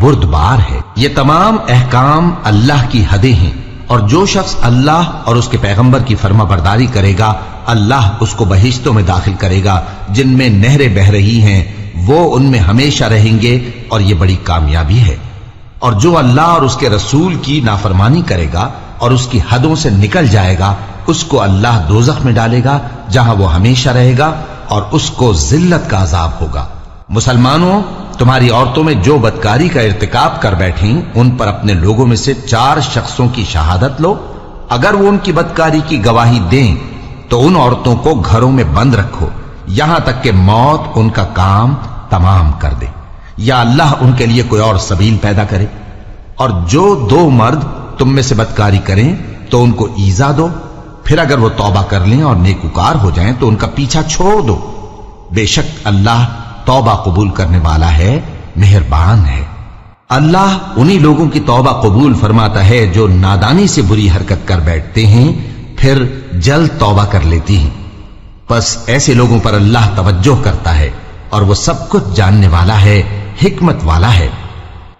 بردبار ہے۔ یہ تمام احکام اللہ کی حدیں ہیں، اور جو شخص اللہ اور اس کے پیغمبر کی فرما برداری کرے گا اللہ اس کو بہشتوں میں داخل کرے گا جن میں نہریں بہہ رہی ہیں، وہ ان میں ہمیشہ رہیں گے، اور یہ بڑی کامیابی ہے۔ اور جو اللہ اور اس کے رسول کی نافرمانی کرے گا اور اس کی حدوں سے نکل جائے گا اس کو اللہ دوزخ میں ڈالے گا جہاں وہ ہمیشہ رہے گا، اور اس کو ذلت کا عذاب ہوگا۔ مسلمانوں، تمہاری عورتوں میں جو بدکاری کا ارتکاب کر بیٹھیں ان پر اپنے لوگوں میں سے 4 شخصوں کی شہادت لو۔ اگر وہ ان کی بدکاری کی گواہی دیں تو ان عورتوں کو گھروں میں بند رکھو یہاں تک کہ موت ان کا کام تمام کر دے، یا اللہ ان کے لیے کوئی اور سبیل پیدا کرے۔ اور جو 2 مرد تم میں سے بدکاری کریں تو ان کو ایذا دو، پھر اگر وہ توبہ کر لیں اور نیکوکار ہو جائیں تو ان کا پیچھا چھوڑ دو۔ بے شک اللہ توبہ قبول کرنے والا ہے، مہربان ہے۔ اللہ انہی لوگوں کی توبہ قبول فرماتا ہے جو نادانی سے بری حرکت کر بیٹھتے ہیں پھر جلد توبہ کر لیتی ہیں، بس ایسے لوگوں پر اللہ توجہ کرتا ہے اور وہ سب کچھ جاننے والا ہے، حکمت والا ہے۔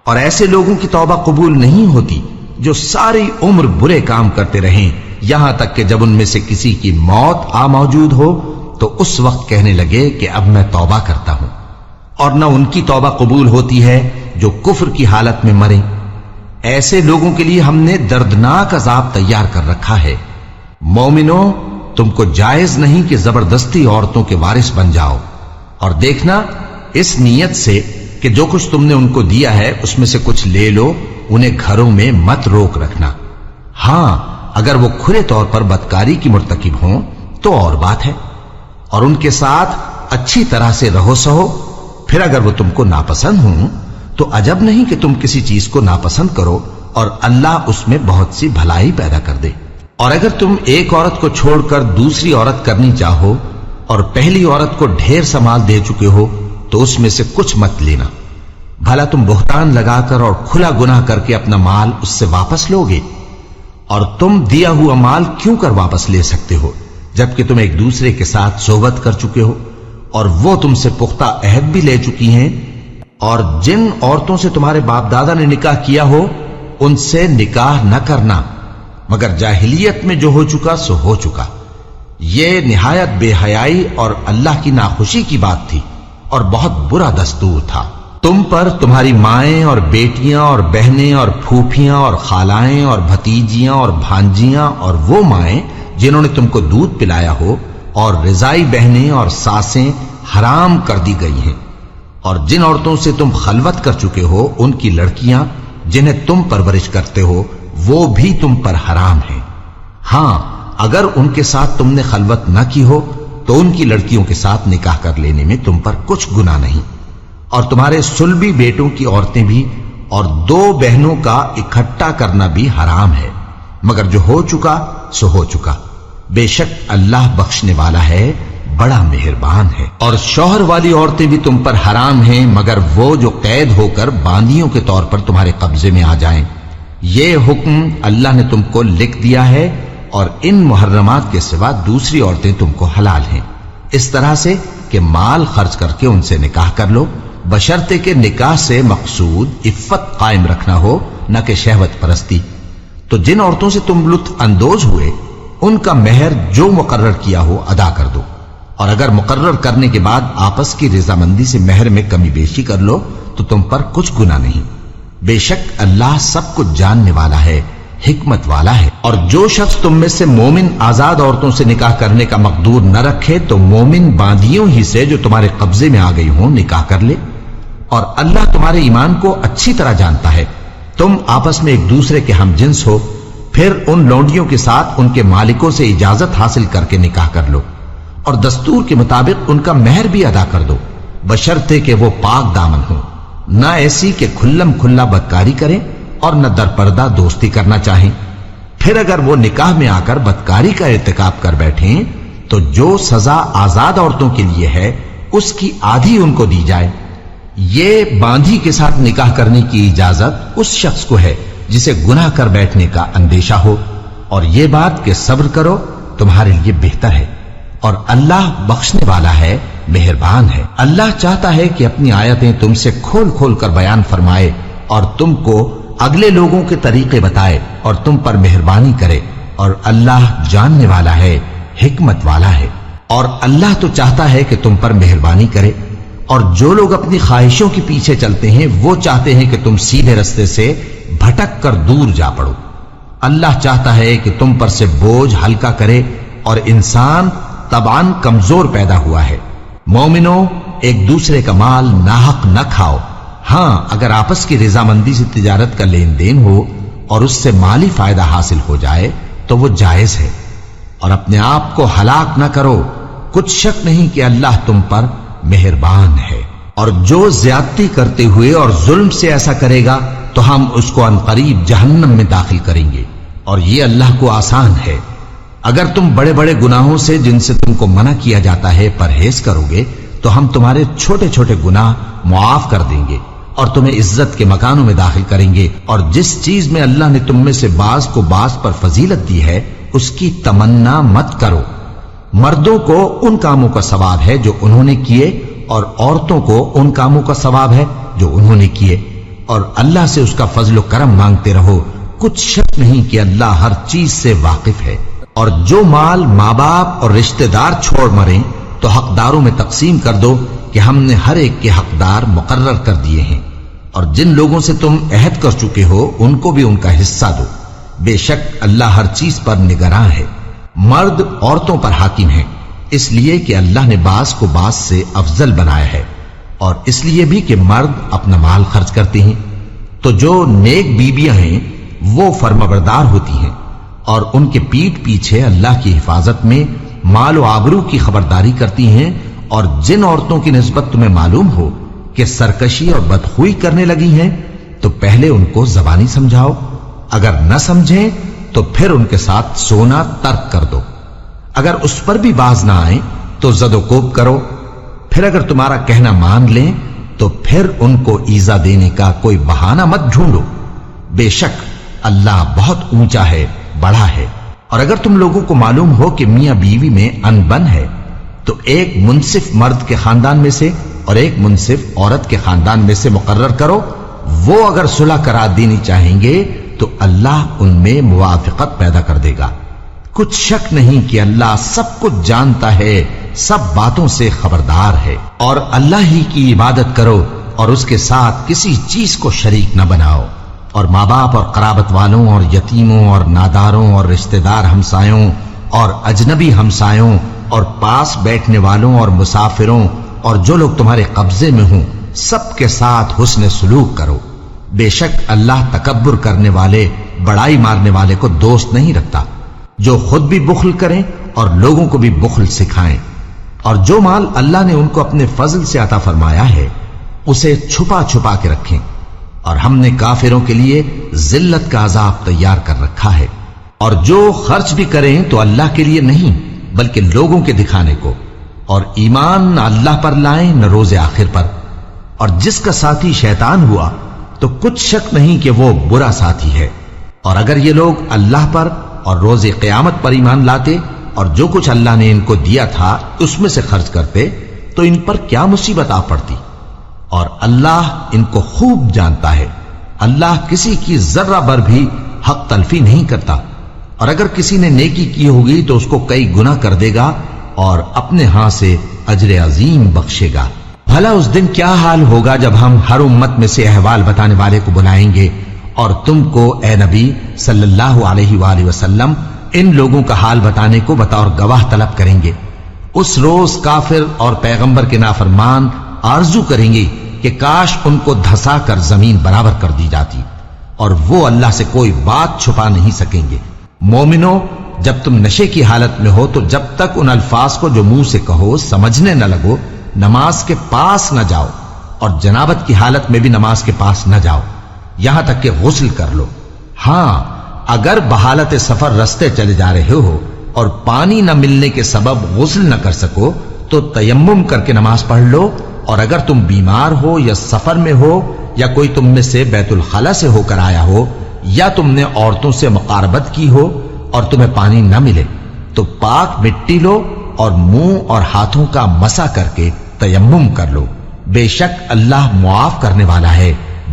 اور ایسے لوگوں کی توبہ قبول نہیں ہوتی جو ساری عمر برے کام کرتے رہیں یہاں تک کہ جب ان میں سے کسی کی موت آ موجود ہو تو اس وقت کہنے لگے کہ اب میں توبہ کرتا ہوں۔ اور نہ ان کی توبہ قبول ہوتی ہے جو کفر کی حالت میں مریں۔ ایسے لوگوں کے لیے ہم نے دردناک عذاب تیار کر رکھا ہے۔ مومنوں، تم کو جائز نہیں کہ زبردستی عورتوں کے وارث بن جاؤ، اور دیکھنا اس نیت سے کہ جو کچھ تم نے ان کو دیا ہے اس میں سے کچھ لے لو، انہیں گھروں میں مت روک رکھنا۔ ہاں، اگر وہ کھلے طور پر بدکاری کی مرتکب ہوں تو اور بات ہے، اور ان کے ساتھ اچھی طرح سے رہو سہو۔ پھر اگر وہ تم کو ناپسند ہوں تو عجب نہیں کہ تم کسی چیز کو ناپسند کرو اور اللہ اس میں بہت سی بھلائی پیدا کر دے۔ اور اگر تم ایک عورت کو چھوڑ کر دوسری عورت کرنی چاہو اور پہلی عورت کو ڈھیر سا مال دے چکے ہو تو اس میں سے کچھ مت لینا، بھلا تم بہتان لگا کر اور کھلا گناہ کر کے اپنا مال اس سے واپس لوگے؟ اور تم دیا ہوا مال کیوں کر واپس لے سکتے ہو جبکہ تم ایک دوسرے کے ساتھ صحبت کر چکے ہو اور وہ تم سے پختہ عہد بھی لے چکی ہیں؟ اور جن عورتوں سے تمہارے باپ دادا نے نکاح کیا ہو ان سے نکاح نہ کرنا مگر جاہلیت میں جو ہو چکا سو ہو چکا۔ یہ نہایت بے حیائی اور اللہ کی ناخوشی کی بات تھی اور بہت برا دستور تھا۔ تم پر تمہاری مائیں اور بیٹیاں اور بہنیں اور پھوپھیاں اور خالائیں اور بھتیجیاں اور بھانجیاں اور وہ مائیں جنہوں نے تم کو دودھ پلایا ہو اور رضائی بہنیں اور ساسیں حرام کر دی گئی ہیں، اور جن عورتوں سے تم خلوت کر چکے ہو ان کی لڑکیاں جنہیں تم پرورش کرتے ہو وہ بھی تم پر حرام ہیں۔ ہاں، اگر ان کے ساتھ تم نے خلوت نہ کی ہو تو ان کی لڑکیوں کے ساتھ نکاح کر لینے میں تم پر کچھ گناہ نہیں۔ اور تمہارے صلبی بیٹوں کی عورتیں بھی اور 2 بہنوں کا اکٹھا کرنا بھی حرام ہے، مگر جو ہو چکا سو ہو چکا۔ بے شک اللہ بخشنے والا ہے، بڑا مہربان ہے۔ اور شوہر والی عورتیں بھی تم پر حرام ہیں مگر وہ جو قید ہو کر باندیوں کے طور پر تمہارے قبضے میں آ جائیں۔ یہ حکم اللہ نے تم کو لکھ دیا ہے، اور ان محرمات کے سوا دوسری عورتیں تم کو حلال ہیں، اس طرح سے کہ مال خرچ کر کے ان سے نکاح کر لو، بشرطے کہ نکاح سے مقصود عفت قائم رکھنا ہو نہ کہ شہوت پرستی۔ تو جن عورتوں سے تم لطف اندوز ہوئے ان کا مہر جو مقرر کیا ہو ادا کر دو، اور اگر مقرر کرنے کے بعد آپس کی رضامندی سے مہر میں کمی بیشی کر لو تو تم پر کچھ گناہ نہیں۔ بے شک اللہ سب کچھ جاننے والا ہے، حکمت والا ہے۔ اور جو شخص تم میں سے مومن آزاد عورتوں سے نکاح کرنے کا مقدور نہ رکھے تو مومن باندیوں ہی سے جو تمہارے قبضے میں آ گئی ہوں نکاح کر لے، اور اللہ تمہارے ایمان کو اچھی طرح جانتا ہے۔ تم آپس میں ایک دوسرے کے ہم جنس ہو، پھر ان لونڈیوں کے ساتھ ان کے مالکوں سے اجازت حاصل کر کے نکاح کر لو، اور دستور کے مطابق ان کا مہر بھی ادا کر دو، بشرطے کہ وہ پاک دامن ہو، نہ ایسی کہ کھلم کھلا بدکاری کریں اور نہ در پردہ دوستی کرنا چاہیں۔ پھر اگر وہ نکاح میں آ کر بدکاری کا ارتکاب کر بیٹھیں تو جو سزا آزاد عورتوں کے لیے ہے اس کی آدھی ان کو دی جائے۔ یہ باندھی کے ساتھ نکاح کرنے کی اجازت اس شخص کو ہے جسے گناہ کر بیٹھنے کا اندیشہ ہو، اور یہ بات کہ صبر کرو تمہارے لیے بہتر ہے، اور اللہ بخشنے والا ہے، مہربان ہے۔ اللہ چاہتا ہے کہ اپنی آیتیں تم سے کھول کھول کر بیان فرمائے اور تم کو اگلے لوگوں کے طریقے بتائے اور تم پر مہربانی کرے، اور اللہ جاننے والا ہے، حکمت والا ہے۔ اور اللہ تو چاہتا ہے کہ تم پر مہربانی کرے، اور جو لوگ اپنی خواہشوں کے پیچھے چلتے ہیں وہ چاہتے ہیں کہ تم سیدھے رستے سے بھٹک کر دور جا پڑو۔ اللہ چاہتا ہے کہ تم پر سے بوجھ ہلکا کرے، اور انسان طبعاً کمزور پیدا ہوا ہے۔ مومنوں، ایک دوسرے کا مال ناحق نہ کھاؤ۔ ہاں، اگر آپس کی رضامندی سے تجارت کا لین دین ہو اور اس سے مالی فائدہ حاصل ہو جائے تو وہ جائز ہے، اور اپنے آپ کو ہلاک نہ کرو، کچھ شک نہیں کہ اللہ تم پر مہربان ہے۔ اور جو زیادتی کرتے ہوئے اور ظلم سے ایسا کرے گا تو ہم اس کو عنقریب جہنم میں داخل کریں گے، اور یہ اللہ کو آسان ہے۔ اگر تم بڑے بڑے گناہوں سے جن سے تم کو منع کیا جاتا ہے پرہیز کرو گے تو ہم تمہارے چھوٹے چھوٹے گناہ معاف کر دیں گے اور تمہیں عزت کے مکانوں میں داخل کریں گے۔ اور جس چیز میں اللہ نے تم میں سے بعض کو بعض پر فضیلت دی ہے اس کی تمنا مت کرو۔ مردوں کو ان کاموں کا ثواب ہے جو انہوں نے کیے، اور عورتوں کو ان کاموں کا ثواب ہے جو انہوں نے کیے، اور اللہ سے اس کا فضل و کرم مانگتے رہو، کچھ شک نہیں کہ اللہ ہر چیز سے واقف ہے۔ اور جو مال ماں باپ اور رشتہ دار چھوڑ مریں تو حقداروں میں تقسیم کر دو کہ ہم نے ہر ایک کے حقدار مقرر کر دیے ہیں، اور جن لوگوں سے تم عہد کر چکے ہو ان کو بھی ان کا حصہ دو، بے شک اللہ ہر چیز پر نگراں ہے۔ مرد عورتوں پر حاکم ہیں، اس لیے کہ اللہ نے بعض کو بعض سے افضل بنایا ہے، اور اس لیے بھی کہ مرد اپنا مال خرچ کرتے ہیں۔ تو جو نیک بیویاں ہیں وہ فرمانبردار ہوتی ہیں، اور ان کے پیٹھ پیچھے اللہ کی حفاظت میں مال و آبرو کی خبرداری کرتی ہیں۔ اور جن عورتوں کی نسبت تمہیں معلوم ہو کہ سرکشی اور بدخوئی کرنے لگی ہیں تو پہلے ان کو زبانی سمجھاؤ، اگر نہ سمجھیں تو پھر ان کے ساتھ سونا ترک کر دو۔ اگر اس پر بھی باز نہ آئیں تو زد و کوب کرو، پھر اگر تمہارا کہنا مان لیں تو پھر ان کو ایذا دینے کا کوئی بہانہ مت ڈھونڈو، بے شک اللہ بہت اونچا ہے، بڑا ہے۔ اور اگر تم لوگوں کو معلوم ہو کہ میاں بیوی میں انبن ہے تو ایک منصف مرد کے خاندان میں سے اور ایک منصف عورت کے خاندان میں سے مقرر کرو، وہ اگر صلح کرا دینی چاہیں گے تو اللہ ان میں موافقت پیدا کر دے گا۔ کچھ شک نہیں کہ اللہ سب کچھ جانتا ہے، سب باتوں سے خبردار ہے۔ اور اللہ ہی کی عبادت کرو اور اس کے ساتھ کسی چیز کو شریک نہ بناؤ، اور ماں باپ اور قرابت والوں اور یتیموں اور ناداروں اور رشتہ دار ہمسایوں اور اجنبی ہمسایوں اور پاس بیٹھنے والوں اور مسافروں اور جو لوگ تمہارے قبضے میں ہوں سب کے ساتھ حسن سلوک کرو، بے شک اللہ تکبر کرنے والے، بڑائی مارنے والے کو دوست نہیں رکھتا۔ جو خود بھی بخل کریں اور لوگوں کو بھی بخل سکھائیں، اور جو مال اللہ نے ان کو اپنے فضل سے عطا فرمایا ہے اسے چھپا چھپا کے رکھیں، اور ہم نے کافروں کے لیے ذلت کا عذاب تیار کر رکھا ہے۔ اور جو خرچ بھی کریں تو اللہ کے لیے نہیں بلکہ لوگوں کے دکھانے کو، اور ایمان نہ اللہ پر لائیں نہ روز آخر پر۔ اور جس کا ساتھی شیطان ہوا تو کچھ شک نہیں کہ وہ برا ساتھی ہے۔ اور اگر یہ لوگ اللہ پر اور روز قیامت پر ایمان لاتے اور جو کچھ اللہ نے ان کو دیا تھا اس میں سے خرچ کرتے تو ان پر کیا مصیبت آ پڑتی، اور اللہ ان کو خوب جانتا ہے۔ اللہ کسی کی ذرہ بر بھی حق تلفی نہیں کرتا، اور اگر کسی نے نیکی کی ہوگی تو اس کو کئی گنا کر دے گا اور اپنے ہاں سے اجر عظیم بخشے گا۔ بھلا اس دن کیا حال ہوگا جب ہم ہر امت میں سے احوال بتانے والے کو بلائیں گے اور تم کو اے نبی صلی اللہ علیہ وآلہ وسلم ان لوگوں کا حال بتانے کو بطور گواہ طلب کریں گے۔ اس روز کافر اور پیغمبر کے نافرمان آرزو کریں گے کہ کاش ان کو دھسا کر زمین برابر کر دی جاتی، اور وہ اللہ سے کوئی بات چھپا نہیں سکیں گے۔ مومنو، جب تم نشے کی حالت میں ہو تو جب تک ان الفاظ کو جو منہ سے کہو سمجھنے نہ لگو نماز کے پاس نہ جاؤ، اور جنابت کی حالت میں بھی نماز کے پاس نہ جاؤ یہاں تک کہ غسل کر لو۔ ہاں، اگر بحالت سفر رستے چلے جا رہے ہو اور پانی نہ ملنے کے سبب غسل نہ کر سکو تو تیمم کر کے نماز پڑھ لو، اور اگر تم بیمار ہو یا سفر میں ہو یا کوئی تم میں سے بیت الخلا سے ہو کر آیا ہو یا تم نے عورتوں سے مقاربت کی ہو اور تمہیں پانی نہ ملے تو پاک مٹی لو اور منہ اور ہاتھوں کا مسح کر کے تیمم کر لو، بے شک اللہ معاف کرنے والا ہے،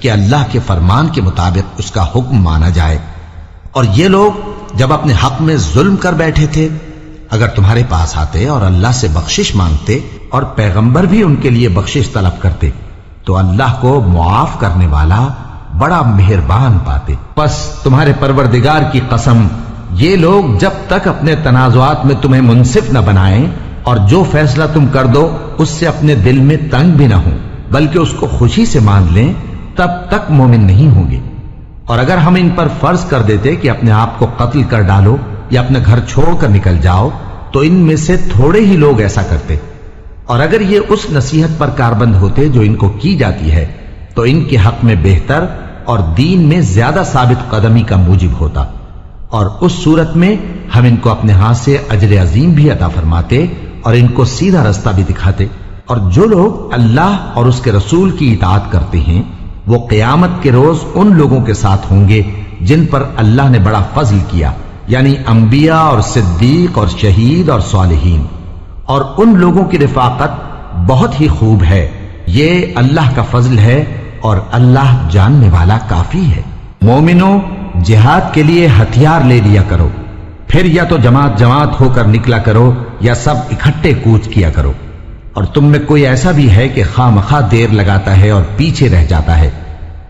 کہ اللہ کے فرمان کے مطابق اس کا حکم مانا جائے۔ اور یہ لوگ جب اپنے حق میں ظلم کر بیٹھے تھے، اگر تمہارے پاس آتے اور اللہ سے بخشش مانگتے اور پیغمبر بھی ان کے لیے بخشش طلب کرتے تو اللہ کو معاف کرنے والا بڑا مہربان پاتے۔ پس تمہارے پروردگار کی قسم، یہ لوگ جب تک اپنے تنازعات میں تمہیں منصف نہ بنائیں اور جو فیصلہ تم کر دو اس سے اپنے دل میں تنگ بھی نہ ہوں بلکہ اس کو خوشی سے مان لیں، تب تک مومن نہیں ہوں گے۔ اور اگر ہم ان پر فرض کر دیتے کہ اپنے آپ کو قتل کر ڈالو یا اپنے گھر چھوڑ کر نکل جاؤ تو ان میں سے تھوڑے ہی لوگ ایسا کرتے، اور اگر یہ اس نصیحت پر کاربند ہوتے جو ان کو کی جاتی ہے تو ان کے حق میں بہتر اور دین میں زیادہ ثابت قدمی کا موجب ہوتا، اور اس صورت میں ہم ان کو اپنے ہاتھ سے اجر عظیم بھی عطا فرماتے اور ان کو سیدھا رستہ بھی دکھاتے۔ اور جو لوگ اللہ اور اس کے رسول کی اطاعت کرتے ہیں وہ قیامت کے روز ان لوگوں کے ساتھ ہوں گے جن پر اللہ نے بڑا فضل کیا، یعنی انبیاء اور صدیق اور شہید اور صالحین، اور ان لوگوں کی رفاقت بہت ہی خوب ہے۔ یہ اللہ کا فضل ہے اور اللہ جاننے والا کافی ہے۔ مومنوں، جہاد کے لیے ہتھیار لے لیا کرو، پھر یا تو جماعت جماعت ہو کر نکلا کرو یا سب اکٹھے کوچ کیا کرو۔ اور تم میں کوئی ایسا بھی ہے کہ خواہ مخواہ دیر لگاتا ہے اور پیچھے رہ جاتا ہے،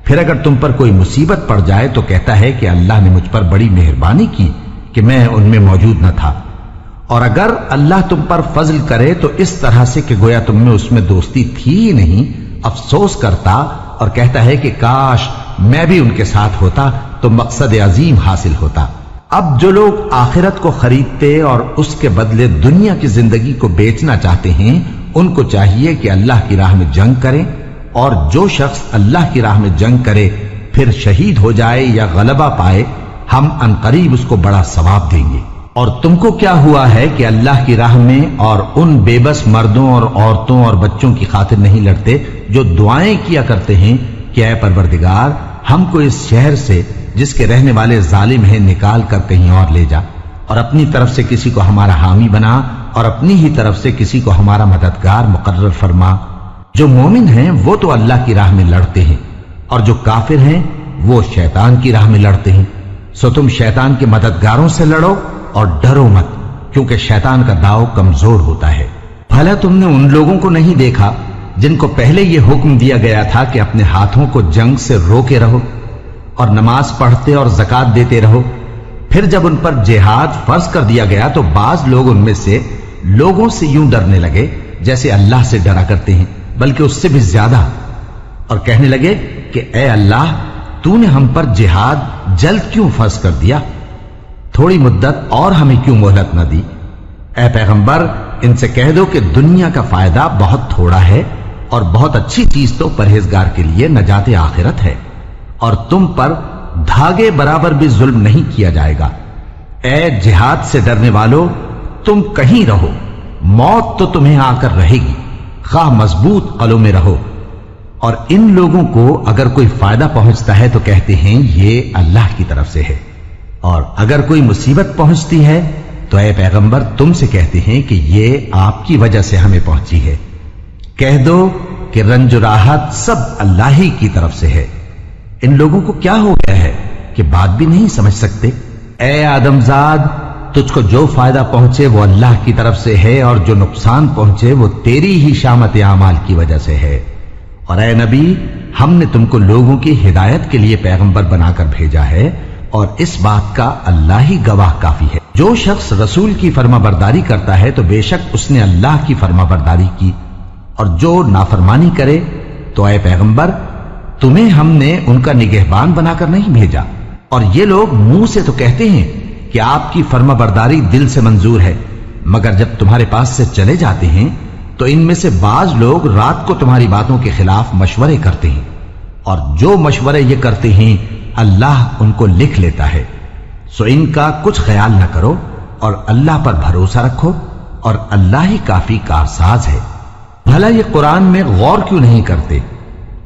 پھر اگر تم پر کوئی مصیبت پڑ جائے تو کہتا ہے کہ اللہ نے مجھ پر بڑی مہربانی کی کہ میں ان میں موجود نہ تھا۔ اور اگر اللہ تم پر فضل کرے تو اس طرح سے کہ گویا تم میں اس میں دوستی تھی ہی نہیں، افسوس کرتا اور کہتا ہے کہ کاش میں بھی ان کے ساتھ ہوتا تو مقصد عظیم حاصل ہوتا۔ اب جو لوگ آخرت کو خریدتے اور اس کے بدلے دنیا کی زندگی کو بیچنا چاہتے ہیں ان کو چاہیے کہ اللہ کی راہ میں جنگ کریں، اور جو شخص اللہ کی راہ میں جنگ کرے پھر شہید ہو جائے یا غلبہ پائے ہم عنقریب اس کو بڑا ثواب دیں گے۔ اور تم کو کیا ہوا ہے کہ اللہ کی راہ میں اور ان بے بس مردوں اور عورتوں اور بچوں کی خاطر نہیں لڑتے جو دعائیں کیا کرتے ہیں کہ اے پروردگار ہم کو اس شہر سے جس کے رہنے والے ظالم ہیں نکال کر کہیں اور لے جا، اور اپنی طرف سے کسی کو ہمارا حامی بنا اور اپنی ہی طرف سے کسی کو ہمارا مددگار مقرر فرما۔ جو مومن ہیں وہ تو اللہ کی راہ میں لڑتے ہیں اور جو کافر ہیں وہ شیطان کی راہ میں لڑتے ہیں، سو تم شیطان کے مددگاروں سے لڑو اور ڈرو مت، کیونکہ شیطان کا داؤ کمزور ہوتا ہے۔ بھلا تم نے ان لوگوں کو نہیں دیکھا جن کو پہلے یہ حکم دیا گیا تھا کہ اپنے ہاتھوں کو جنگ سے روکے رہو اور نماز پڑھتے اور زکوٰۃ دیتے رہو، پھر جب ان پر جہاد فرض کر دیا گیا تو بعض لوگ ان میں سے لوگوں سے یوں ڈرنے لگے جیسے اللہ سے ڈرا کرتے ہیں، بلکہ اس سے بھی زیادہ، اور کہنے لگے کہ اے اللہ تو نے ہم پر جہاد جلد کیوں فرض کر دیا، تھوڑی مدت اور ہمیں کیوں مہلت نہ دی۔ اے پیغمبر ان سے کہہ دو کہ دنیا کا فائدہ بہت تھوڑا ہے اور بہت اچھی چیز تو پرہیزگار کے لیے نجات آخرت ہے، اور تم پر دھاگے برابر بھی ظلم نہیں کیا جائے گا۔ اے جہاد سے ڈرنے والو، تم کہیں رہو، موت تو تمہیں آ کر رہے گی، خواہ مضبوط قلعوں میں رہو۔ اور ان لوگوں کو اگر کوئی فائدہ پہنچتا ہے تو کہتے ہیں یہ اللہ کی طرف سے ہے، اور اگر کوئی مصیبت پہنچتی ہے تو اے پیغمبر تم سے کہتے ہیں کہ یہ آپ کی وجہ سے ہمیں پہنچی ہے۔ کہہ دو کہ رنج و راحت سب اللہ ہی کی طرف سے ہے۔ ان لوگوں کو کیا ہو گیا ہے کہ بات بھی نہیں سمجھ سکتے؟ اے آدم زاد، تجھ کو جو فائدہ پہنچے وہ اللہ کی طرف سے ہے، اور جو نقصان پہنچے وہ تیری ہی شامت اعمال کی وجہ سے ہے۔ اور اے نبی، ہم نے تم کو لوگوں کی ہدایت کے لیے پیغمبر بنا کر بھیجا ہے، اور اس بات کا اللہ ہی گواہ کافی ہے۔ جو شخص رسول کی فرما برداری کرتا ہے تو بے شک اس نے اللہ کی فرما برداری کی، اور جو نافرمانی کرے تو اے پیغمبر تمہیں ہم نے ان کا نگہبان بنا کر نہیں بھیجا۔ اور یہ لوگ منہ سے تو کہتے ہیں کہ آپ کی فرما برداری دل سے منظور ہے، مگر جب تمہارے پاس سے چلے جاتے ہیں تو ان میں سے بعض لوگ رات کو تمہاری باتوں کے خلاف مشورے کرتے ہیں، اور جو مشورے یہ کرتے ہیں اللہ ان کو لکھ لیتا ہے۔ سو ان کا کچھ خیال نہ کرو اور اللہ پر بھروسہ رکھو، اور اللہ ہی کافی کارساز ہے۔ بھلا یہ قرآن میں غور کیوں نہیں کرتے؟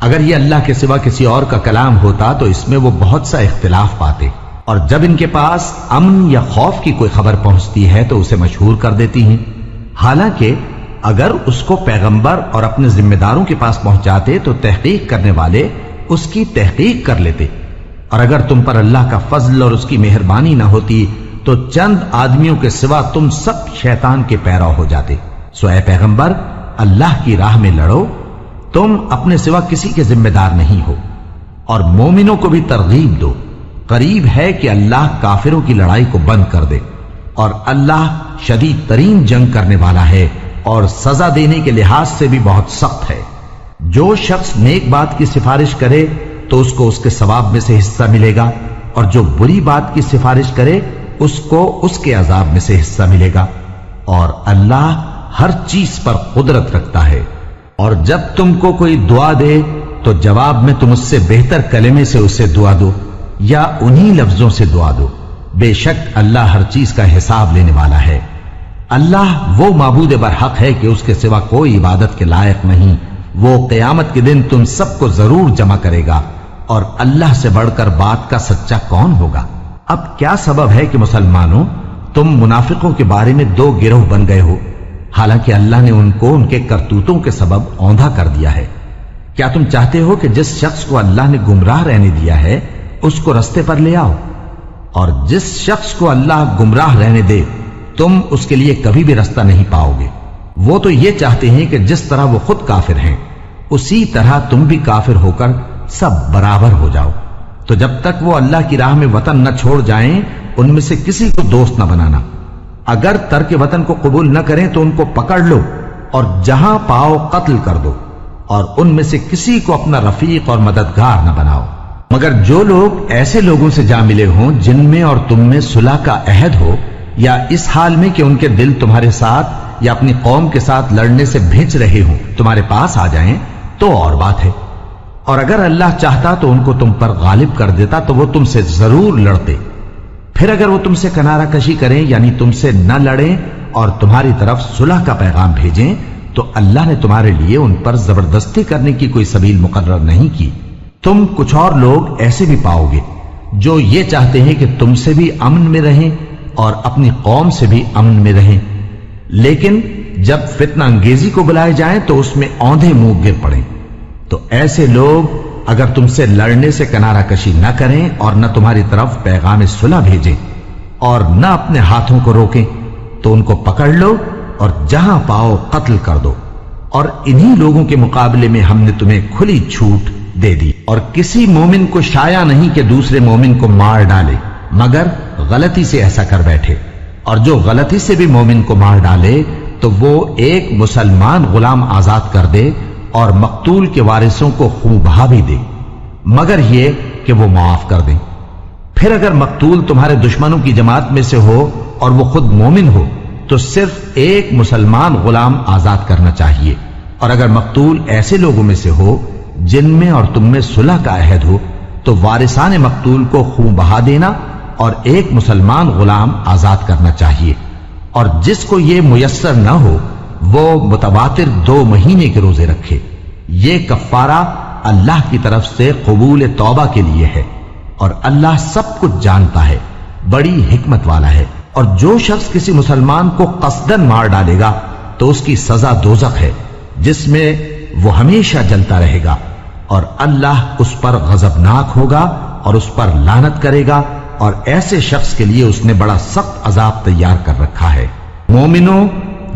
اگر یہ اللہ کے سوا کسی اور کا کلام ہوتا تو اس میں وہ بہت سا اختلاف پاتے، اور جب ان کے پاس امن یا خوف کی کوئی خبر پہنچتی ہے تو اسے مشہور کر دیتی ہیں، حالانکہ اگر اس کو پیغمبر اور اپنے ذمہ داروں کے پاس پہنچاتے تو تحقیق کرنے والے اس کی تحقیق کر لیتے، اور اگر تم پر اللہ کا فضل اور اس کی مہربانی نہ ہوتی تو چند آدمیوں کے سوا تم سب شیطان کے پیرو ہو جاتے۔ سو اے پیغمبر، اللہ کی راہ میں لڑو، تم اپنے سوا کسی کے ذمہ دار نہیں ہو، اور مومنوں کو بھی ترغیب دو۔ قریب ہے کہ اللہ کافروں کی لڑائی کو بند کر دے، اور اللہ شدید ترین جنگ کرنے والا ہے اور سزا دینے کے لحاظ سے بھی بہت سخت ہے۔ جو شخص نیک بات کی سفارش کرے تو اس کو اس کے ثواب میں سے حصہ ملے گا، اور جو بری بات کی سفارش کرے اس کو اس کے عذاب میں سے حصہ ملے گا، اور اللہ ہر چیز پر قدرت رکھتا ہے۔ اور جب تم کو کوئی دعا دے تو جواب میں تم اس سے بہتر کلمے سے اسے دعا دو یا انہی لفظوں سے دعا دو، بے شک اللہ ہر چیز کا حساب لینے والا ہے۔ اللہ وہ معبود برحق ہے کہ اس کے سوا کوئی عبادت کے لائق نہیں۔ وہ قیامت کے دن تم سب کو ضرور جمع کرے گا، اور اللہ سے بڑھ کر بات کا سچا کون ہوگا؟ اب کیا سبب ہے کہ مسلمانوں تم منافقوں کے بارے میں دو گروہ بن گئے ہو، حالانکہ اللہ نے ان کو ان کے کرتوتوں کے سبب اوندھا کر دیا ہے؟ کیا تم چاہتے ہو کہ جس شخص کو اللہ نے گمراہ رہنے دیا ہے اس کو رستے پر لے آؤ، اور جس شخص کو اللہ گمراہ رہنے دے تم اس کے لیے کبھی بھی رستہ نہیں پاؤ گے؟ وہ تو یہ چاہتے ہیں کہ جس طرح وہ خود کافر ہیں اسی طرح تم بھی کافر ہو کر سب برابر ہو جاؤ۔ تو جب تک وہ اللہ کی راہ میں وطن نہ چھوڑ جائیں ان میں سے کسی کو دوست نہ بنانا۔ اگر ترک وطن کو قبول نہ کریں تو ان کو پکڑ لو اور جہاں پاؤ قتل کر دو، اور ان میں سے کسی کو اپنا رفیق اور مددگار نہ بناؤ، مگر جو لوگ ایسے لوگوں سے جا ملے ہوں جن میں اور تم میں صلح کا عہد ہو، یا اس حال میں کہ ان کے دل تمہارے ساتھ یا اپنی قوم کے ساتھ لڑنے سے بھج رہے ہوں تمہارے پاس آ جائیں تو اور بات ہے، اور اگر اللہ چاہتا تو ان کو تم پر غالب کر دیتا تو وہ تم سے ضرور لڑتے۔ پھر اگر وہ تم سے کنارہ کشی کریں یعنی تم سے نہ لڑیں اور تمہاری طرف صلح کا پیغام بھیجیں تو اللہ نے تمہارے لیے ان پر زبردستی کرنے کی کوئی سبیل مقرر نہیں کی۔ تم کچھ اور لوگ ایسے بھی پاؤ گے جو یہ چاہتے ہیں کہ تم سے بھی امن میں رہیں اور اپنی قوم سے بھی امن میں رہیں، لیکن جب فتنہ انگیزی کو بلائے جائیں تو اس میں اوندھے منہ گر پڑیں۔ تو ایسے لوگ اگر تم سے لڑنے سے کنارہ کشی نہ کریں اور نہ تمہاری طرف پیغام صلح بھیجیں اور نہ اپنے ہاتھوں کو روکیں تو ان کو پکڑ لو اور جہاں پاؤ قتل کر دو، اور انہی لوگوں کے مقابلے میں ہم نے تمہیں کھلی چھوٹ دے دی، اور کسی مومن کو شایع نہیں کہ دوسرے مومن کو مار ڈالے مگر غلطی سے ایسا کر بیٹھے، اور جو غلطی سے بھی مومن کو مار ڈالے تو وہ ایک مسلمان غلام آزاد کر دے اور مقتول کے وارثوں کو خون بہا بھی دے، مگر یہ کہ وہ معاف کر دیں۔ پھر اگر مقتول تمہارے دشمنوں کی جماعت میں سے ہو اور وہ خود مومن ہو تو صرف ایک مسلمان غلام آزاد کرنا چاہیے، اور اگر مقتول ایسے لوگوں میں سے ہو جن میں اور تم میں صلح کا عہد ہو تو وارثان مقتول کو خون بہا دینا اور ایک مسلمان غلام آزاد کرنا چاہیے، اور جس کو یہ میسر نہ ہو وہ متواتر 2 مہینے کے روزے رکھے۔ یہ کفارہ اللہ کی طرف سے قبول توبہ کے لیے ہے، اور اللہ سب کچھ جانتا ہے، بڑی حکمت والا ہے۔ اور جو شخص کسی مسلمان کو قصدن مار ڈالے گا تو اس کی سزا دوزخ ہے جس میں وہ ہمیشہ جلتا رہے گا، اور اللہ اس پر غضبناک ہوگا اور اس پر لعنت کرے گا، اور ایسے شخص کے لیے اس نے بڑا سخت عذاب تیار کر رکھا ہے۔ مومنوں،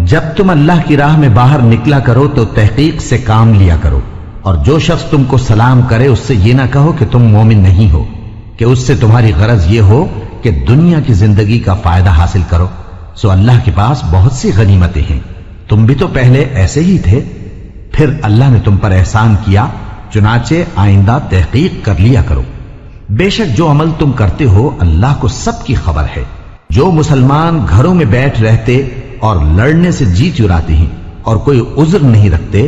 جب تم اللہ کی راہ میں باہر نکلا کرو تو تحقیق سے کام لیا کرو، اور جو شخص تم کو سلام کرے اس سے یہ نہ کہو کہ تم مومن نہیں ہو، کہ اس سے تمہاری غرض یہ ہو کہ دنیا کی زندگی کا فائدہ حاصل کرو۔ سو اللہ کے پاس بہت سی غنیمتیں ہیں، تم بھی تو پہلے ایسے ہی تھے، پھر اللہ نے تم پر احسان کیا، چنانچہ آئندہ تحقیق کر لیا کرو۔ بے شک جو عمل تم کرتے ہو اللہ کو سب کی خبر ہے۔ جو مسلمان گھروں میں بیٹھ رہتے اور لڑنے سے جی چراتے ہیں اور کوئی عذر نہیں رکھتے،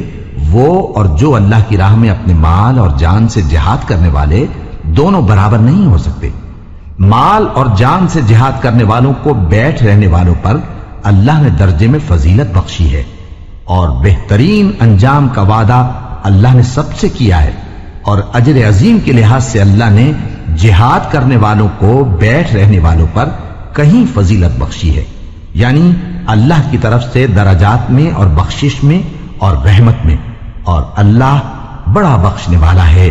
وہ اور جو اللہ کی راہ میں اپنے مال اور جان سے جہاد کرنے والے دونوں برابر نہیں ہو سکتے۔ مال اور جان سے جہاد کرنے والوں کو بیٹھ رہنے والوں پر اللہ نے درجے میں فضیلت بخشی ہے، اور بہترین انجام کا وعدہ اللہ نے سب سے کیا ہے، اور اجر عظیم کے لحاظ سے اللہ نے جہاد کرنے والوں کو بیٹھ رہنے والوں پر کہیں فضیلت بخشی ہے، یعنی اللہ کی طرف سے درجات میں اور بخشش میں اور رحمت میں، اور اللہ بڑا بخشنے والا ہے،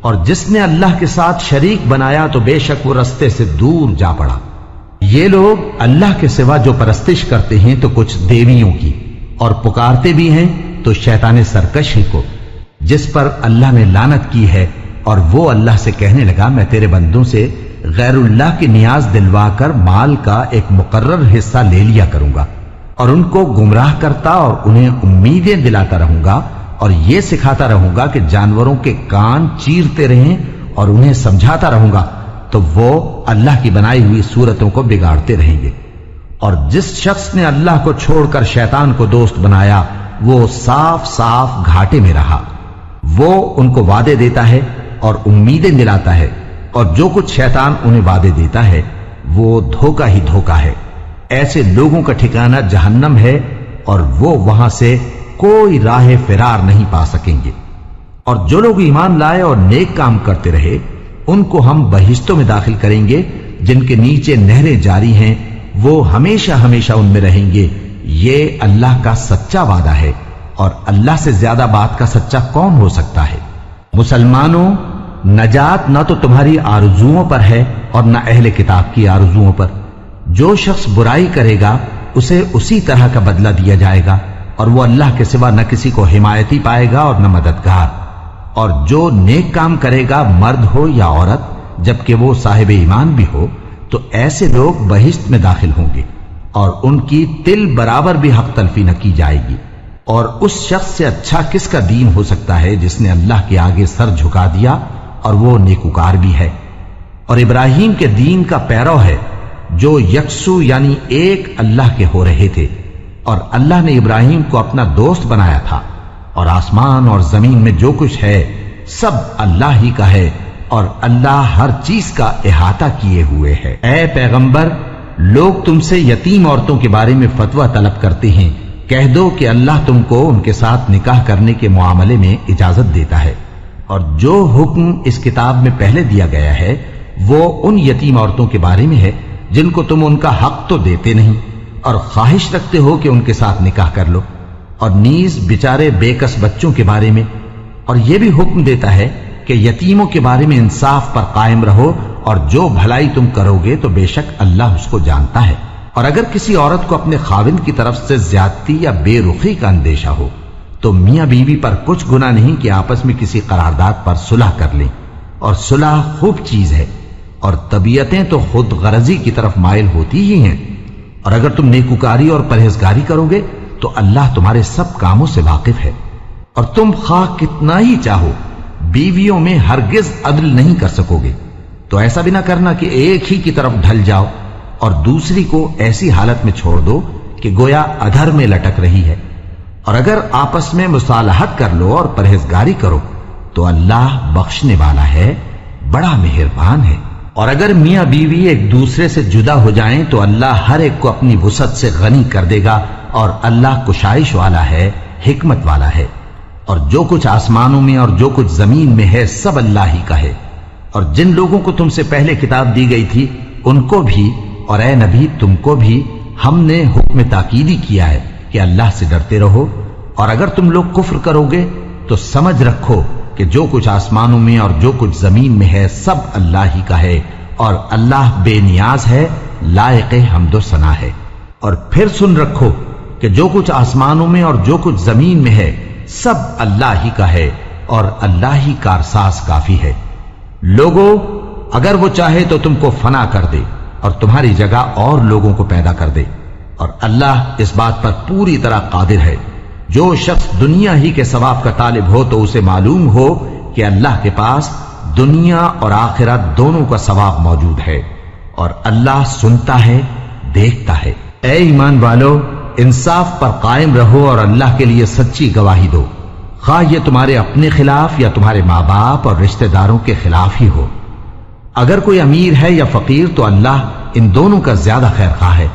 اور جس نے اللہ کے ساتھ شریک بنایا تو بے شک وہ رستے سے دور جا پڑا۔ یہ لوگ اللہ کے سوا جو پرستش کرتے ہیں تو کچھ دیویوں کی، اور پکارتے بھی ہیں تو شیطان سرکش ہی کو، جس پر اللہ نے لعنت کی ہے، اور وہ اللہ سے کہنے لگا میں تیرے بندوں سے غیر اللہ کی نیاز دلوا کر مال کا ایک مقرر حصہ لے لیا کروں گا، اور ان کو گمراہ کرتا اور انہیں امیدیں دلاتا رہوں گا، اور یہ سکھاتا رہوں گا کہ جانوروں کے کان چیرتے رہیں، اور انہیں سمجھاتا رہوں گا تو وہ اللہ کی بنائی ہوئی صورتوں کو بگاڑتے رہیں گے۔ اور جس شخص نے اللہ کو چھوڑ کر شیطان کو دوست بنایا وہ صاف صاف گھاٹے میں رہا۔ وہ ان کو وعدے دیتا ہے اور امیدیں دلاتا ہے، اور جو کچھ شیطان انہیں وعدے دیتا ہے وہ دھوکہ ہی دھوکہ ہے۔ ایسے لوگوں کا ٹھکانہ جہنم ہے، اور وہ وہاں سے کوئی راہ فرار نہیں پا سکیں گے۔ اور جو لوگ ایمان لائے اور نیک کام کرتے رہے ان کو ہم بہشتوں میں داخل کریں گے جن کے نیچے نہریں جاری ہیں، وہ ہمیشہ ہمیشہ ان میں رہیں گے۔ یہ اللہ کا سچا وعدہ ہے، اور اللہ سے زیادہ بات کا سچا کون ہو سکتا ہے؟ مسلمانوں، نجات نہ تو تمہاری آرزوؤں پر ہے اور نہ اہل کتاب کی آرزوؤں پر۔ جو شخص برائی کرے گا اسے اسی طرح کا بدلہ دیا جائے گا، اور وہ اللہ کے سوا نہ کسی کو حمایتی پائے گا اور نہ مددگار۔ اور جو نیک کام کرے گا مرد ہو یا عورت جبکہ وہ صاحب ایمان بھی ہو تو ایسے لوگ بہشت میں داخل ہوں گے، اور ان کی تل برابر بھی حق تلفی نہ کی جائے گی۔ اور اس شخص سے اچھا کس کا دین ہو سکتا ہے جس نے اللہ کے آگے سر جھکا دیا اور وہ نیکوکار بھی ہے، اور ابراہیم کے دین کا پیرو ہے جو یکسو یعنی ایک اللہ کے ہو رہے تھے، اور اللہ نے ابراہیم کو اپنا دوست بنایا تھا۔ اور آسمان اور زمین میں جو کچھ ہے سب اللہ ہی کا ہے، اور اللہ ہر چیز کا احاطہ کیے ہوئے ہے۔ اے پیغمبر، لوگ تم سے یتیم عورتوں کے بارے میں فتویٰ طلب کرتے ہیں، کہہ دو کہ اللہ تم کو ان کے ساتھ نکاح کرنے کے معاملے میں اجازت دیتا ہے، اور جو حکم اس کتاب میں پہلے دیا گیا ہے وہ ان یتیم عورتوں کے بارے میں ہے جن کو تم ان کا حق تو دیتے نہیں، اور خواہش رکھتے ہو کہ ان کے ساتھ نکاح کر لو، اور نیز بیچارے بے کس بچوں کے بارے میں۔ اور یہ بھی حکم دیتا ہے کہ یتیموں کے بارے میں انصاف پر قائم رہو، اور جو بھلائی تم کرو گے تو بے شک اللہ اس کو جانتا ہے۔ اور اگر کسی عورت کو اپنے خاوند کی طرف سے زیادتی یا بے رخی کا اندیشہ ہو تو میاں بیوی پر کچھ گناہ نہیں کہ آپس میں کسی قرارداد پر صلح کر لیں، اور صلح خوب چیز ہے، اور طبیعتیں تو خود غرضی کی طرف مائل ہوتی ہی ہیں۔ اور اگر تم نیکوکاری اور پرہیزگاری کرو گے تو اللہ تمہارے سب کاموں سے واقف ہے۔ اور تم خواہ کتنا ہی چاہو بیویوں میں ہرگز عدل نہیں کر سکو گے، تو ایسا بھی نہ کرنا کہ ایک ہی کی طرف ڈھل جاؤ اور دوسری کو ایسی حالت میں چھوڑ دو کہ گویا ادھر میں لٹک رہی ہے۔ اور اگر آپس میں مصالحت کر لو اور پرہیزگاری کرو تو اللہ بخشنے والا ہے، بڑا مہربان ہے۔ اور اگر میاں بیوی ایک دوسرے سے جدا ہو جائیں تو اللہ ہر ایک کو اپنی وسعت سے غنی کر دے گا، اور اللہ کشائش والا ہے، حکمت والا ہے۔ اور جو کچھ آسمانوں میں اور جو کچھ زمین میں ہے سب اللہ ہی کا ہے۔ اور جن لوگوں کو تم سے پہلے کتاب دی گئی تھی ان کو بھی اور اے نبی تم کو بھی ہم نے حکم تاکیدی کیا ہے کہ اللہ سے ڈرتے رہو، اور اگر تم لوگ کفر کرو گے تو سمجھ رکھو کہ جو کچھ آسمانوں میں اور جو کچھ زمین میں ہے سب اللہ ہی کا ہے، اور اللہ بے نیاز ہے، لائق حمد و ثنا ہے۔ اور پھر سن رکھو کہ جو کچھ آسمانوں میں اور جو کچھ زمین میں ہے سب اللہ ہی کا ہے، اور اللہ ہی کارساز کافی ہے۔ لوگو، اگر وہ چاہے تو تم کو فنا کر دے اور تمہاری جگہ اور لوگوں کو پیدا کر دے، اور اللہ اس بات پر پوری طرح قادر ہے۔ جو شخص دنیا ہی کے ثواب کا طالب ہو تو اسے معلوم ہو کہ اللہ کے پاس دنیا اور آخرت دونوں کا ثواب موجود ہے، اور اللہ سنتا ہے، دیکھتا ہے۔ اے ایمان والو، انصاف پر قائم رہو اور اللہ کے لیے سچی گواہی دو، خواہ یہ تمہارے اپنے خلاف یا تمہارے ماں باپ اور رشتہ داروں کے خلاف ہی ہو۔ اگر کوئی امیر ہے یا فقیر تو اللہ ان دونوں کا زیادہ خیر خواہ ہے،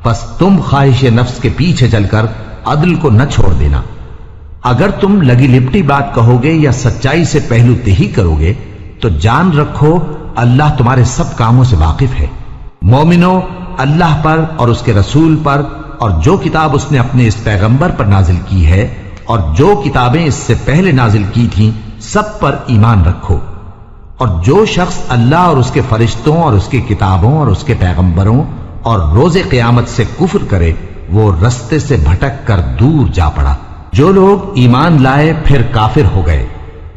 پس تم خواہش نفس کے پیچھے چل کر عدل کو نہ چھوڑ دینا۔ اگر تم لگی لپٹی بات کہو گے یا سچائی سے پہلو تہی کرو گے تو جان رکھو اللہ تمہارے سب کاموں سے واقف ہے۔ مومنو، اللہ پر اور اس کے رسول پر اور جو کتاب اس نے اپنے اس پیغمبر پر نازل کی ہے اور جو کتابیں اس سے پہلے نازل کی تھیں سب پر ایمان رکھو، اور جو شخص اللہ اور اس کے فرشتوں اور اس کی کتابوں اور اس کے پیغمبروں اور روز قیامت سے کفر کرے وہ رستے سے بھٹک کر دور جا پڑا۔ جو لوگ ایمان لائے پھر کافر ہو گئے،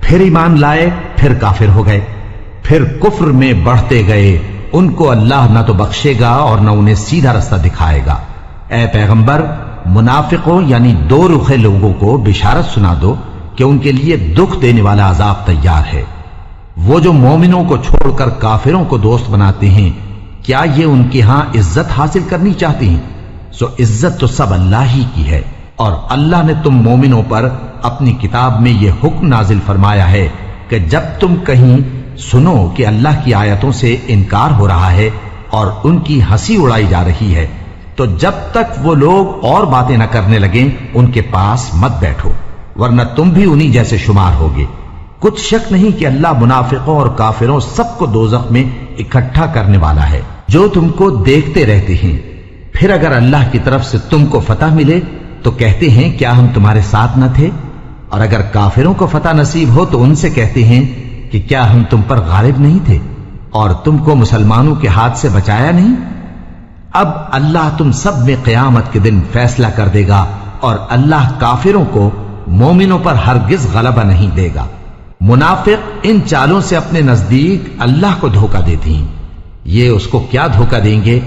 پھر ایمان لائے پھر کافر ہو گئے، پھر کفر میں بڑھتے گئے، ان کو اللہ نہ تو بخشے گا اور نہ انہیں سیدھا رستہ دکھائے گا۔ اے پیغمبر، منافقوں یعنی دو رخے لوگوں کو بشارت سنا دو کہ ان کے لیے دکھ دینے والا عذاب تیار ہے۔ وہ جو مومنوں کو چھوڑ کر کافروں کو دوست بناتے ہیں، کیا یہ ان کے ہاں عزت حاصل کرنی چاہتے ہیں؟ سو عزت تو سب اللہ ہی کی ہے، اور اللہ نے تم مومنوں پر اپنی کتاب میں یہ حکم نازل فرمایا ہے کہ جب تم کہیں سنو کہ اللہ کی آیتوں سے انکار ہو رہا ہے اور ان کی ہنسی اڑائی جا رہی ہے، تو جب تک وہ لوگ اور باتیں نہ کرنے لگیں ان کے پاس مت بیٹھو، ورنہ تم بھی انہی جیسے شمار ہوگے۔ کچھ شک نہیں کہ اللہ منافقوں اور کافروں سب کو دوزخ میں اکٹھا کرنے والا ہے، جو تم کو دیکھتے رہتے ہیں۔ پھر اگر اللہ کی طرف سے تم کو فتح ملے تو کہتے ہیں کیا ہم تمہارے ساتھ نہ تھے، اور اگر کافروں کو فتح نصیب ہو تو ان سے کہتے ہیں کہ کیا ہم تم پر غالب نہیں تھے اور تم کو مسلمانوں کے ہاتھ سے بچایا نہیں۔ اب اللہ تم سب میں قیامت کے دن فیصلہ کر دے گا، اور اللہ کافروں کو مومنوں پر ہرگز غلبہ نہیں دے گا۔ منافق ان چالوں سے اپنے نزدیک اللہ کو دھوکہ دیتے ہیں، یہ اس کو کیا دھوکہ دیں گے؟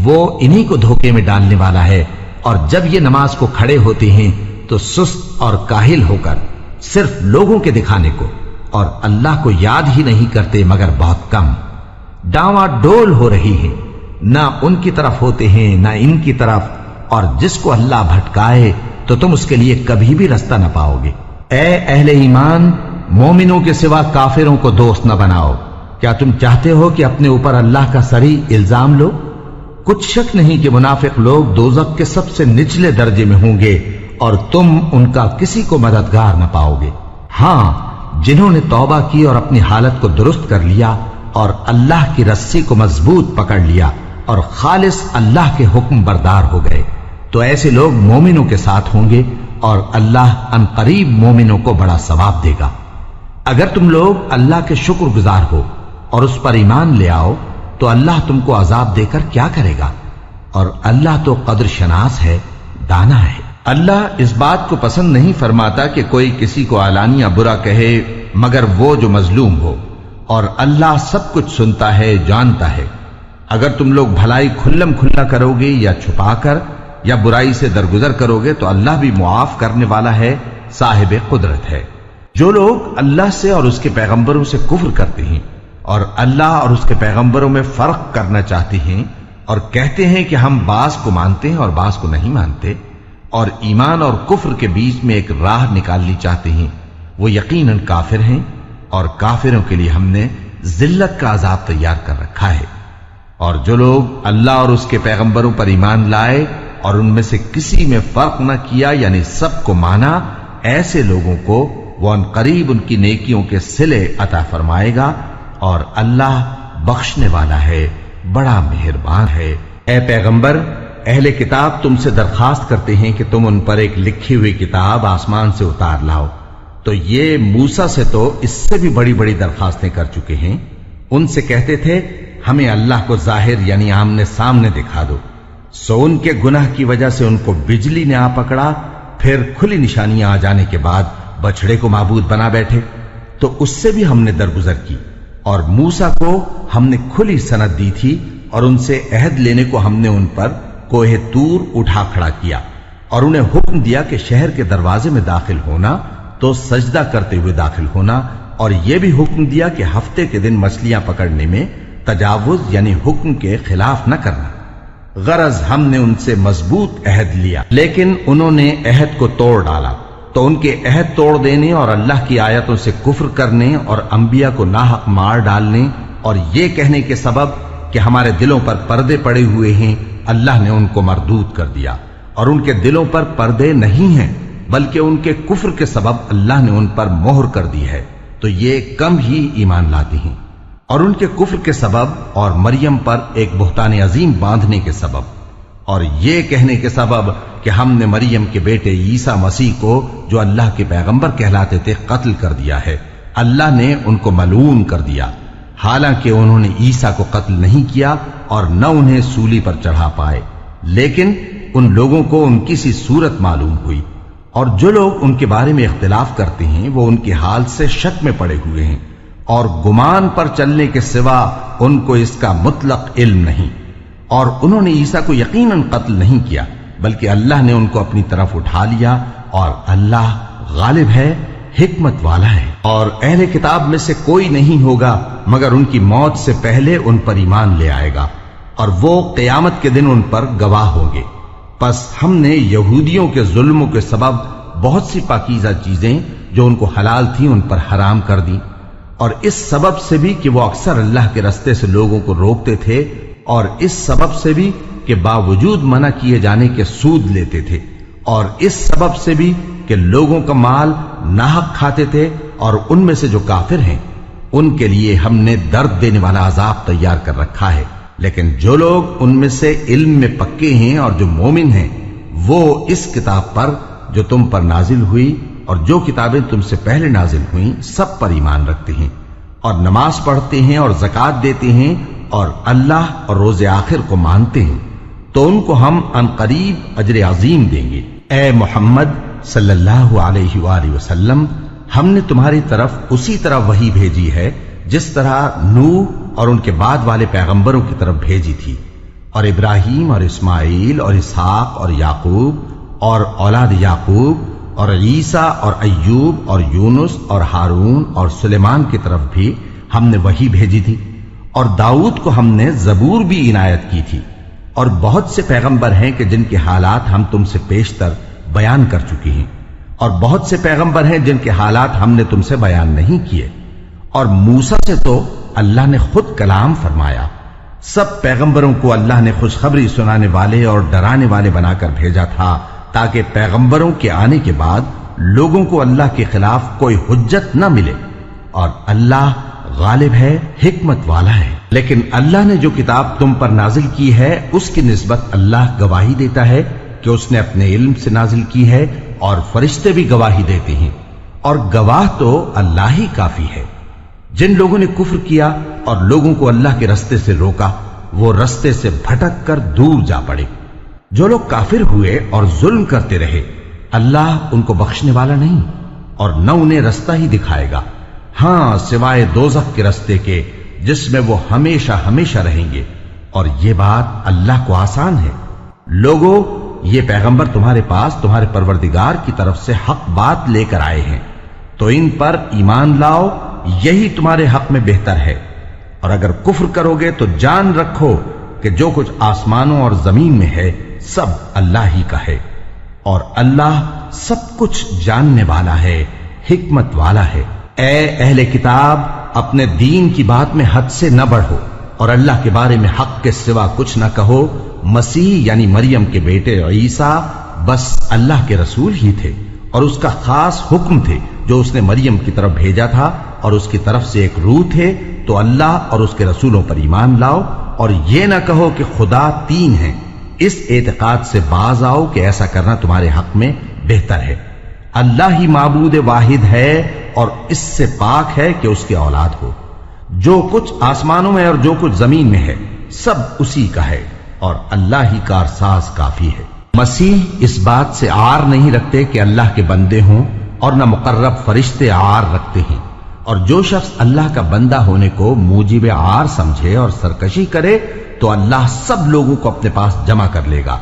وہ انہی کو دھوکے میں ڈالنے والا ہے، اور جب یہ نماز کو کھڑے ہوتے ہیں تو سست اور کاہل ہو کر صرف لوگوں کے دکھانے کو، اور اللہ کو یاد ہی نہیں کرتے مگر بہت کم۔ ڈاواں ڈول ہو رہی ہے، نہ ان کی طرف ہوتے ہیں نہ ان کی طرف، اور جس کو اللہ بھٹکائے تو تم اس کے لیے کبھی بھی رستہ نہ پاؤ گے۔ اے اہل ایمان، مومنوں کے سوا کافروں کو دوست نہ بناؤ۔ کیا تم چاہتے ہو کہ اپنے اوپر اللہ کا صریح الزام لو؟ کچھ شک نہیں کہ منافق لوگ دوزخ کے سب سے نچلے درجے میں ہوں گے، اور تم ان کا کسی کو مددگار نہ پاؤ گے۔ ہاں، جنہوں نے توبہ کی اور اپنی حالت کو درست کر لیا اور اللہ کی رسی کو مضبوط پکڑ لیا اور خالص اللہ کے حکم بردار ہو گئے، تو ایسے لوگ مومنوں کے ساتھ ہوں گے، اور اللہ ان قریب مومنوں کو بڑا ثواب دے گا۔ اگر تم لوگ اللہ کے شکر گزار ہو اور اس پر ایمان لے آؤ تو اللہ تم کو عذاب دے کر کیا کرے گا، اور اللہ تو قدر شناس ہے، دانا ہے۔ اللہ اس بات کو پسند نہیں فرماتا کہ کوئی کسی کو علانیہ برا کہے مگر وہ جو مظلوم ہو، اور اللہ سب کچھ سنتا ہے، جانتا ہے۔ اگر تم لوگ بھلائی کھلم کھلا کرو گے یا چھپا کر یا برائی سے درگزر کرو گے تو اللہ بھی معاف کرنے والا ہے، صاحب قدرت ہے۔ جو لوگ اللہ سے اور اس کے پیغمبروں سے کفر کرتے ہیں اور اللہ اور اس کے پیغمبروں میں فرق کرنا چاہتے ہیں، اور کہتے ہیں کہ ہم بعض کو مانتے ہیں اور بعض کو نہیں مانتے، اور ایمان اور کفر کے بیچ میں ایک راہ نکالنی چاہتے ہیں، وہ یقیناً کافر ہیں، اور کافروں کے لیے ہم نے ذلت کا عذاب تیار کر رکھا ہے۔ اور جو لوگ اللہ اور اس کے پیغمبروں پر ایمان لائے اور ان میں سے کسی میں فرق نہ کیا یعنی سب کو مانا، ایسے لوگوں کو وہ ان قریب ان کی نیکیوں کے صلے عطا فرمائے گا، اور اللہ بخشنے والا ہے، بڑا مہربان ہے۔ اے پیغمبر، اہل کتاب تم سے درخواست کرتے ہیں کہ تم ان پر ایک لکھی ہوئی کتاب آسمان سے اتار لاؤ، تو یہ موسیٰ سے تو اس سے بھی بڑی بڑی درخواستیں کر چکے ہیں۔ ان سے کہتے تھے ہمیں اللہ کو ظاہر یعنی آمنے سامنے دکھا دو، سو ان کے گناہ کی وجہ سے ان کو بجلی نے آ پکڑا، پھر کھلی نشانیاں آ جانے کے بعد بچڑے کو معبود بنا بیٹھے، تو اس سے بھی ہم نے درگزر کی، اور موسیٰ کو ہم نے کھلی سند دی تھی، اور ان سے عہد لینے کو ہم نے ان پر کوہ طور اٹھا کھڑا کیا، اور انہیں حکم دیا کہ شہر کے دروازے میں داخل ہونا تو سجدہ کرتے ہوئے داخل ہونا، اور یہ بھی حکم دیا کہ ہفتے کے دن مچھلیاں پکڑنے میں تجاوز یعنی حکم کے خلاف نہ کرنا۔ غرض ہم نے ان سے مضبوط عہد لیا، لیکن انہوں نے عہد کو توڑ ڈالا، تو ان کے عہد توڑ دینے اور اللہ کی آیتوں سے کفر کرنے اور انبیاء کو ناحق مار ڈالنے اور یہ کہنے کے سبب کہ ہمارے دلوں پر پردے پڑے ہوئے ہیں، اللہ نے ان کو مردود کر دیا، اور ان کے دلوں پر پردے نہیں ہیں بلکہ ان کے کفر کے سبب اللہ نے ان پر مہر کر دی ہے، تو یہ کم ہی ایمان لاتے ہیں۔ اور ان کے کفر کے سبب اور مریم پر ایک بہتان عظیم باندھنے کے سبب اور یہ کہنے کے سبب کہ ہم نے مریم کے بیٹے عیسیٰ مسیح کو جو اللہ کے پیغمبر کہلاتے تھے قتل کر دیا ہے، اللہ نے ان کو ملعون کر دیا، حالانکہ انہوں نے عیسیٰ کو قتل نہیں کیا اور نہ انہیں سولی پر چڑھا پائے، لیکن ان لوگوں کو ان کی سی صورت معلوم ہوئی، اور جو لوگ ان کے بارے میں اختلاف کرتے ہیں وہ ان کے حال سے شک میں پڑے ہوئے ہیں، اور گمان پر چلنے کے سوا ان کو اس کا مطلق علم نہیں، اور انہوں نے عیسیٰ کو یقیناً قتل نہیں کیا، بلکہ اللہ نے ان کو اپنی طرف اٹھا لیا، اور اللہ غالب ہے، حکمت والا ہے۔ اور اہل کتاب میں سے کوئی نہیں ہوگا مگر ان کی موت سے پہلے ان پر ایمان لے آئے گا، اور وہ قیامت کے دن ان پر گواہ ہوں گے۔ پس ہم نے یہودیوں کے ظلموں کے سبب بہت سی پاکیزہ چیزیں جو ان کو حلال تھیں ان پر حرام کر دی، اور اس سبب سے بھی کہ وہ اکثر اللہ کے رستے سے لوگوں کو روکتے تھے، اور اس سبب سے بھی کہ باوجود منع کیے جانے کے سود لیتے تھے، اور اس سبب سے بھی کہ لوگوں کا مال ناحق کھاتے تھے، اور ان میں سے جو کافر ہیں ان کے لیے ہم نے درد دینے والا عذاب تیار کر رکھا ہے۔ لیکن جو لوگ ان میں سے علم میں پکے ہیں اور جو مومن ہیں وہ اس کتاب پر جو تم پر نازل ہوئی اور جو کتابیں تم سے پہلے نازل ہوئیں سب پر ایمان رکھتے ہیں، اور نماز پڑھتے ہیں اور زکوٰۃ دیتے ہیں، اور اللہ اور روز آخر کو مانتے ہیں، تو ان کو ہم عنقریب اجر عظیم دیں گے۔ اے محمد صلی اللہ علیہ وآلہ وسلم، ہم نے تمہاری طرف اسی طرح وحی بھیجی ہے جس طرح نوح اور ان کے بعد والے پیغمبروں کی طرف بھیجی تھی، اور ابراہیم اور اسماعیل اور اسحاق اور یعقوب اور اولاد یعقوب اور عیسیٰ اور ایوب اور یونس اور ہارون اور سلیمان کی طرف بھی ہم نے وحی بھیجی تھی، اور داؤد کو ہم نے زبور بھی عنایت کی تھی، اور بہت سے پیغمبر ہیں کہ جن کے حالات ہم تم سے پیشتر بیان کر چکے ہیں، اور بہت سے پیغمبر ہیں جن کے حالات ہم نے تم سے بیان نہیں کیے، اور موسیٰ سے تو اللہ نے خود کلام فرمایا۔ سب پیغمبروں کو اللہ نے خوشخبری سنانے والے اور ڈرانے والے بنا کر بھیجا تھا، تاکہ پیغمبروں کے آنے کے بعد لوگوں کو اللہ کے خلاف کوئی حجت نہ ملے، اور اللہ غالب ہے، حکمت والا ہے۔ لیکن اللہ نے جو کتاب تم پر نازل کی ہے اس کی نسبت اللہ گواہی دیتا ہے کہ اس نے اپنے علم سے نازل کی ہے، اور فرشتے بھی گواہی دیتے ہیں، اور گواہ تو اللہ ہی کافی ہے۔ جن لوگوں نے کفر کیا اور لوگوں کو اللہ کے رستے سے روکا وہ رستے سے بھٹک کر دور جا پڑے۔ جو لوگ کافر ہوئے اور ظلم کرتے رہے اللہ ان کو بخشنے والا نہیں، اور نہ انہیں رستہ ہی دکھائے گا، ہاں سوائے دوزخ کے رستے کے جس میں وہ ہمیشہ ہمیشہ رہیں گے، اور یہ بات اللہ کو آسان ہے۔ لوگوں، یہ پیغمبر تمہارے پاس تمہارے پروردگار کی طرف سے حق بات لے کر آئے ہیں، تو ان پر ایمان لاؤ، یہی تمہارے حق میں بہتر ہے، اور اگر کفر کرو گے تو جان رکھو کہ جو کچھ آسمانوں اور زمین میں ہے سب اللہ ہی کا ہے، اور اللہ سب کچھ جاننے والا ہے، حکمت والا ہے۔ اے اہل کتاب، اپنے دین کی بات میں حد سے نہ بڑھو، اور اللہ کے بارے میں حق کے سوا کچھ نہ کہو۔ مسیح یعنی مریم کے بیٹے عیسیٰ بس اللہ کے رسول ہی تھے، اور اس کا خاص حکم تھے جو اس نے مریم کی طرف بھیجا تھا، اور اس کی طرف سے ایک روح تھے، تو اللہ اور اس کے رسولوں پر ایمان لاؤ، اور یہ نہ کہو کہ خدا تین ہیں۔ اس اعتقاد سے باز آؤ کہ ایسا کرنا تمہارے حق میں بہتر ہے۔ اللہ ہی معبود واحد ہے، اور اس سے پاک ہے کہ اس کی اولاد ہو۔ جو کچھ آسمانوں میں اور جو کچھ زمین میں ہے سب اسی کا ہے، اور اللہ ہی کارساز کافی ہے۔ مسیح اس بات سے عار نہیں رکھتے کہ اللہ کے بندے ہوں، اور نہ مقرب فرشتے عار رکھتے ہیں، اور جو شخص اللہ کا بندہ ہونے کو موجب عار سمجھے اور سرکشی کرے تو اللہ سب لوگوں کو اپنے پاس جمع کر لے گا۔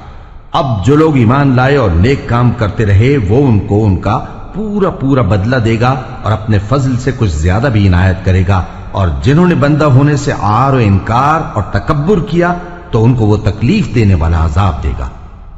اب جو لوگ ایمان لائے اور نیک کام کرتے رہے وہ ان کو ان کا پورا پورا بدلہ دے گا، اور اپنے فضل سے کچھ زیادہ بھی عنایت کرے گا، اور جنہوں نے بندہ ہونے سے عار و انکار اور تکبر کیا تو ان کو وہ تکلیف دینے والا عذاب دے گا،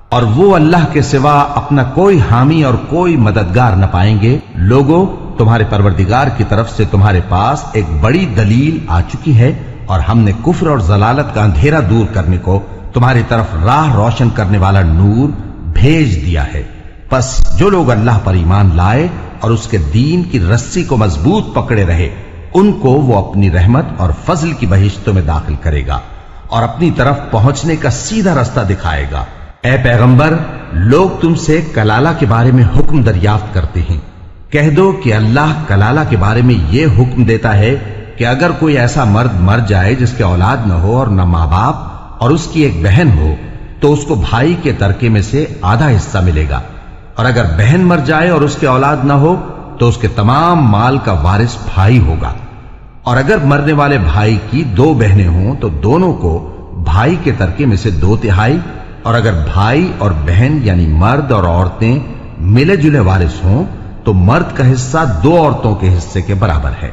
اور وہ اللہ کے سوا اپنا کوئی حامی اور کوئی مددگار نہ پائیں گے۔ لوگوں، تمہارے پروردگار کی طرف سے تمہارے پاس ایک بڑی دلیل آ چکی ہے، اور ہم نے کفر اور ضلالت کا اندھیرا دور کرنے کو تمہاری طرف راہ روشن کرنے والا نور بھیج دیا ہے۔ پس جو لوگ اللہ پر ایمان لائے اور اس کے دین کی رسی کو مضبوط پکڑے رہے ان کو وہ اپنی رحمت اور فضل کی بہشتوں میں داخل کرے گا، اور اپنی طرف پہنچنے کا سیدھا رستہ دکھائے گا۔ اے پیغمبر، لوگ تم سے کلالہ کے بارے میں حکم دریافت کرتے ہیں، کہہ دو کہ اللہ کلالہ کے بارے میں یہ حکم دیتا ہے کہ اگر کوئی ایسا مرد مر جائے جس کے اولاد نہ ہو اور نہ ماں باپ اور اس کی ایک بہن ہو تو اس کو بھائی کے ترکے میں سے آدھا حصہ ملے گا، اور اگر بہن مر جائے اور اس کے اولاد نہ ہو تو اس کے تمام مال کا وارث بھائی ہوگا، اور اگر مرنے والے بھائی کی 2 بہنیں ہوں تو دونوں کو بھائی کے ترکے میں سے 2/3، اور اگر بھائی اور بہن یعنی مرد اور عورتیں ملے جلے وارث ہوں تو مرد کا حصہ 2 عورتوں کے حصے کے برابر ہے۔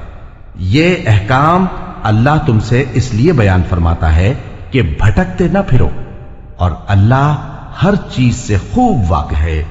یہ احکام اللہ تم سے اس لیے بیان فرماتا ہے کہ بھٹکتے نہ پھرو، اور اللہ ہر چیز سے خوب واقف ہے۔